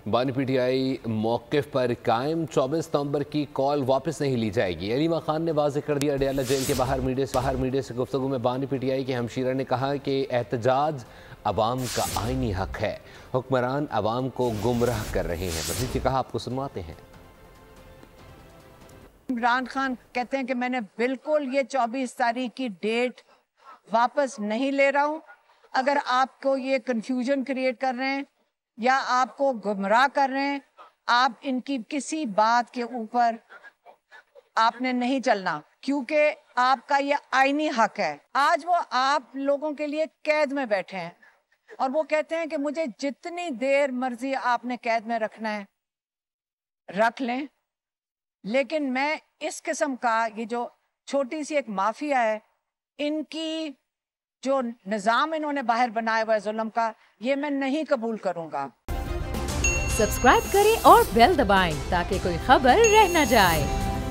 बानी पीटीआई मौक़िफ़ पर कायम, 24 नवंबर की कॉल वापस नहीं ली जाएगी। अलीमा खान ने वाज़ेह कर दिया। अडयाला जेल के बाहर मीडिया से गुफ्तगू में बानी पीटीआई के हमशीरा ने कहा कि एहतजाज अवाम का आईनी हक है, हुक्मरान अवाम को गुमराह कर रहे हैं। मज़ीद ने कहा, आपको सुनवाते हैं। इमरान खान कहते हैं कि मैंने बिल्कुल ये 24 तारीख की डेट वापस नहीं ले रहा हूं। अगर आपको ये कंफ्यूजन क्रिएट कर रहे हैं या आपको गुमराह कर रहे हैं, आप इनकी किसी बात के ऊपर आपने नहीं चलना, क्योंकि आपका ये आईनी हक है। आज वो आप लोगों के लिए कैद में बैठे हैं और वो कहते हैं कि मुझे जितनी देर मर्जी आपने कैद में रखना है रख लें, लेकिन मैं इस किस्म का ये जो छोटी सी एक माफिया है, इनकी जो निजाम इन्होंने बाहर बनाया हुआ है जुल्म का, ये मैं नहीं कबूल करूंगा। सब्सक्राइब करें और बेल दबाएं ताकि कोई खबर रह न जाए।